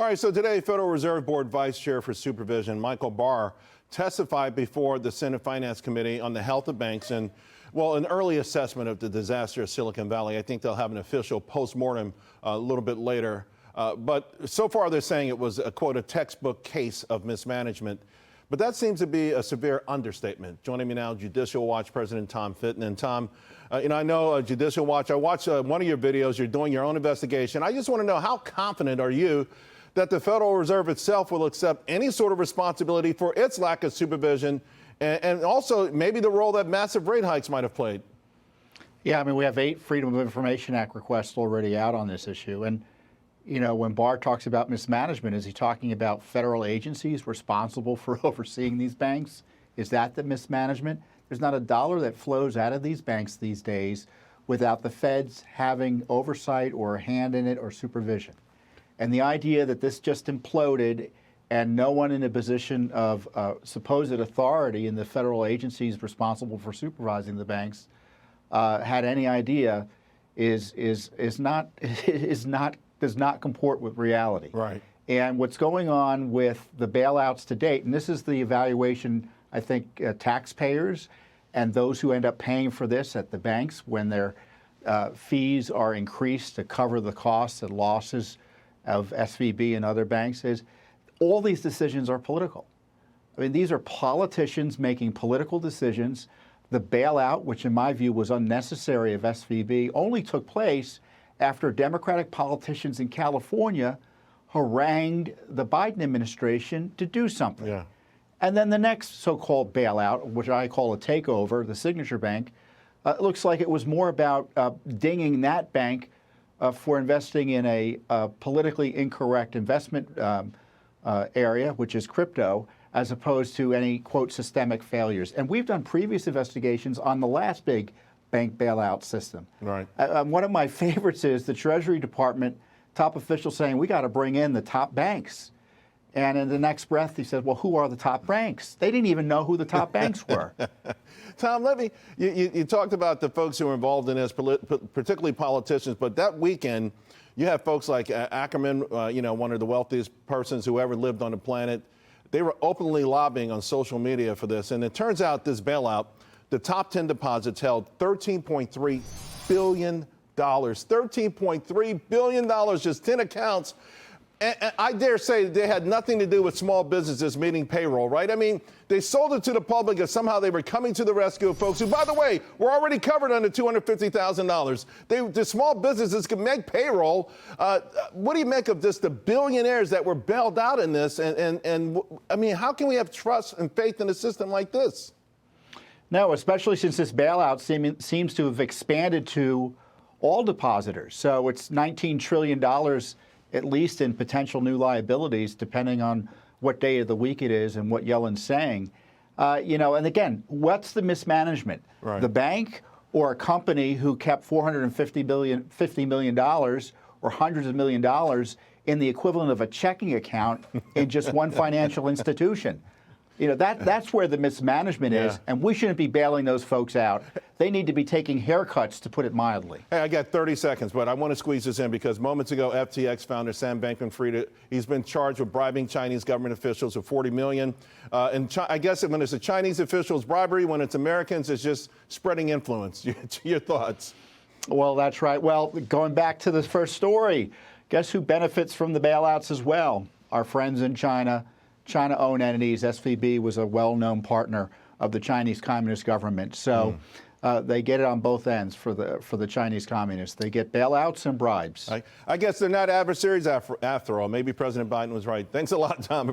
All right, so today, Federal Reserve Board Vice Chair for Supervision, Michael Barr, testified before the Senate Finance Committee on the health of banks and, well, an early assessment of the disaster of Silicon Valley. I think they'll have an official postmortem a little bit later. But so far, they're saying it was, quote, a textbook case of mismanagement. But that seems to be a severe understatement. Joining me now, Judicial Watch President Tom Fitton. And Tom, I know Judicial Watch, I watched one of your videos. You're doing your own investigation. I just want to know, how confident are you that the Federal Reserve itself will accept any sort of responsibility for its lack of supervision and also maybe the role that massive rate hikes might have played? Yeah, I mean, we have 8 Freedom of Information Act requests already out on this issue. And, you know, when Barr talks about mismanagement, is he talking about federal agencies responsible for overseeing these banks? Is that the mismanagement? There's not a dollar that flows out of these banks these days without the feds having oversight or a hand in it or supervision. And the idea that this just imploded and no one in a position of supposed authority in the federal agencies responsible for supervising the banks had any idea does not comport with reality. Right. And what's going on with the bailouts to date, and this is the evaluation, I think, taxpayers and those who end up paying for this at the banks when their fees are increased to cover the costs and losses of SVB and other banks, is all these decisions are political. I mean, these are politicians making political decisions. The bailout, which in my view was unnecessary of SVB, only took place after Democratic politicians in California harangued the Biden administration to do something. Yeah. And then the next so-called bailout, which I call a takeover, the Signature Bank, looks like it was more about dinging that bank for investing in a politically incorrect investment area, which is crypto, as opposed to any, quote, systemic failures. And we've done previous investigations on the last big bank bailout system. Right. One of my favorites is the Treasury Department top official saying, we got to bring in the top banks. And in the next breath, he said, well, who are the top banks? They didn't even know who the top banks were. Tom, you talked about the folks who were involved in this, particularly politicians, but that weekend, you have folks like Ackerman, one of the wealthiest persons who ever lived on the planet. They were openly lobbying on social media for this. And it turns out this bailout, the top 10 deposits held $13.3 billion. $13.3 billion, just 10 accounts. And I dare say they had nothing to do with small businesses meeting payroll, right? I mean, they sold it to the public as somehow they were coming to the rescue of folks who, by the way, were already covered under $250,000. The small businesses can make payroll. What do you make of this, the billionaires that were bailed out in this? And I mean, how can we have trust and faith in a system like this? No, especially since this bailout seems to have expanded to all depositors. So it's $19 trillion at least in potential new liabilities, depending on what day of the week it is and what Yellen's saying. And again, what's the mismanagement? Right. The bank or a company who kept $50 million or hundreds of million dollars in the equivalent of a checking account in just one financial institution? That's where the mismanagement is, and we shouldn't be bailing those folks out. They need to be taking haircuts, to put it mildly. Hey, I got 30 seconds, but I want to squeeze this in because moments ago, FTX founder Sam Bankman-Fried, he's been charged with bribing Chinese government officials with $40 million. And I guess when it's a Chinese official's bribery, when it's Americans, it's just spreading influence. Your thoughts? Well, that's right. Well, going back to the first story, guess who benefits from the bailouts as well? Our friends in China. China-owned entities. SVB was a well-known partner of the Chinese Communist government. So they get it on both ends for the Chinese communists. They get bailouts and bribes. I guess they're not adversaries after all. Maybe President Biden was right. Thanks a lot, Tom.